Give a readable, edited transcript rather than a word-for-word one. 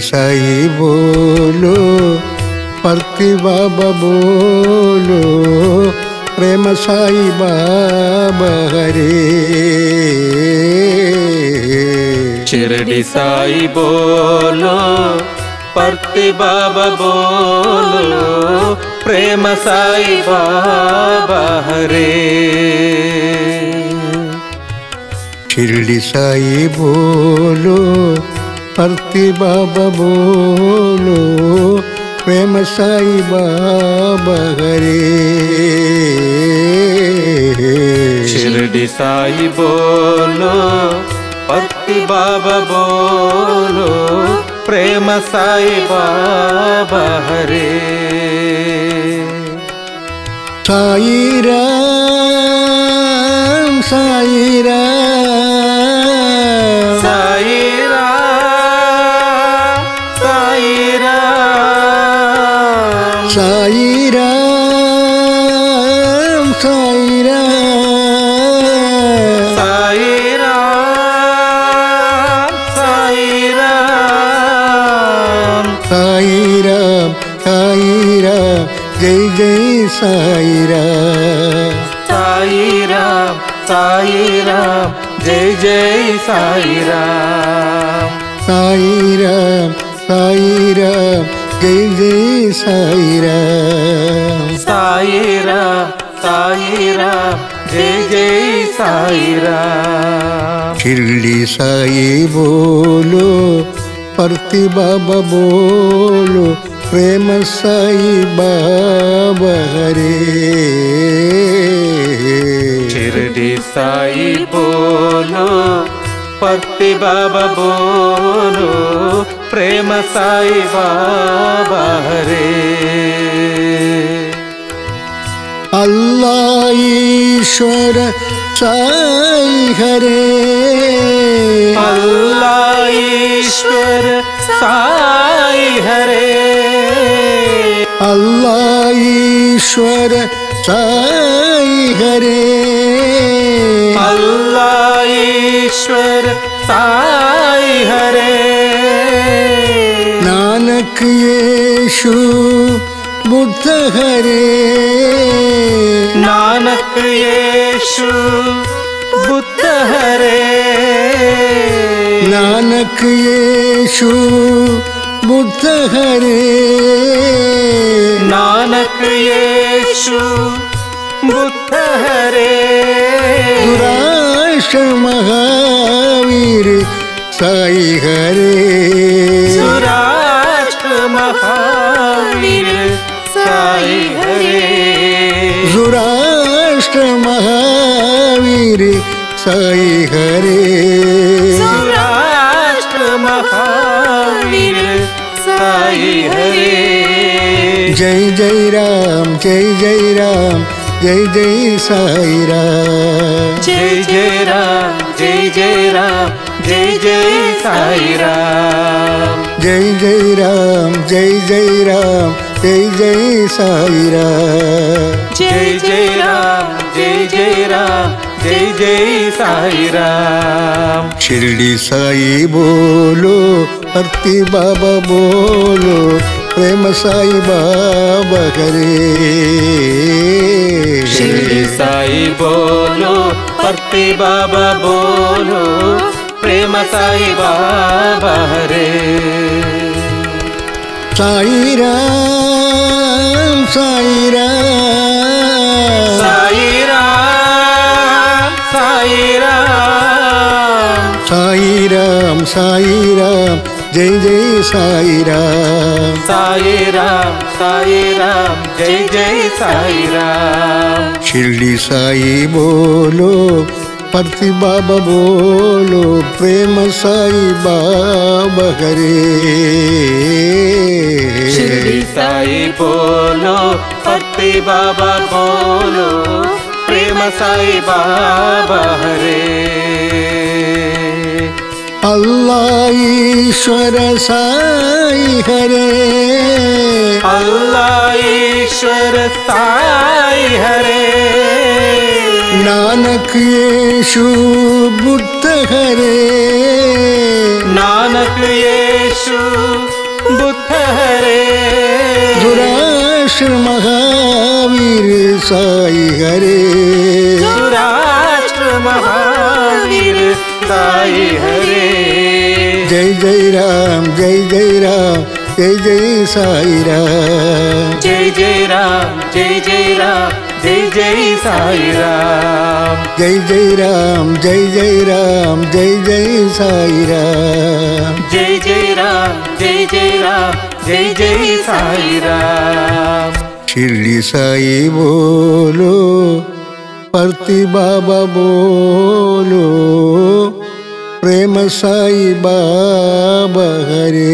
साई बोलो, परती बाबा बोलो, प्रेम साई बाबा हरे। शिरडी साई बोलो, परती बाबा बोलो, प्रेम साई बाबा हरे। शिरडी साई बोलो, परती बाबा बोलो, प्रेम साई बाबा हरे। शिरडी साई बोलो, परती बाबा बोलो, प्रेम साई बाबा हरे। साई राम साई राम साई राम साई राम साई राम साई राम साई राम साई राम साई राम साई राम जय जय साई राम साई राम साई राम जय जय साई राम साई राम साई राम जय जय साई राम साई राम साई राम जय जय साई राम। शिरडी साई बोलो, परती बाबा बोलो, प्रेम साई बाबा हरे। शिरडी साई बोलो, परती बाबा बोलो, प्रेम साई बाबा हरे। अल्लाह ईश्वर साई हरे, अल्लाह ईश्वर साई हरे, अल्लाह ईश्वर साई हरे, अल्लाह ईश्वर साई हरे। नानक येशु बुद्ध हरे, नानक येशु बुद्ध हरे, नानक येशु बुद्ध हरे, नानक येशु बुद्ध हरे। सुराष्ट्र महावीर साई हरे, सुराष्ट्र महावीर साई हरे, सुराष्ट्र महावीर साई हरे, सुराष्ट्र महावीर साई हरे। जय जय राम जय जय राम जय जय साई राम जय जय राम जय जय राम जय जय साई राम जय जय राम जय जय राम जय जय साई राम जय जय राम जय जय राम जय जय साई राम। शिरडी साई बोलो, परती बाबा बोलो, प्रेम साई बाबा हरे। शिरडी साई बोलो, परती बाबा बोलो, प्रेम साई बाबा हरे। साई राम साई राम साई राम साई राम साई राम साई राम जय जय साई राम साई राम जय जय साई राम। शिरडी साई बोलो, परती बाबा बोलो, प्रेम साई बाबा हरे। शिरडी साई बोलो, परती बाबा बोलो, प्रेम साई बाबा हरे। अल्लाह ईश्वर साई हरे, अल्लाह ईश्वर साई हरे, नानक येशु बुद्ध हरे, नानक येशु सौराष्ट्र महावीर साई हरे सौराष्ट्र महावीर साई हरे जय जय राम जय जय राम जय जय साई राम जय जय राम जय जय राम जय जय साई राम जय जय राम जय जय राम जय जय साई राम जय जय राम जय जय राम जय जय साई राम शिरडी साई बोलो परती बाबा बोलो प्रेम साई बाबा हरे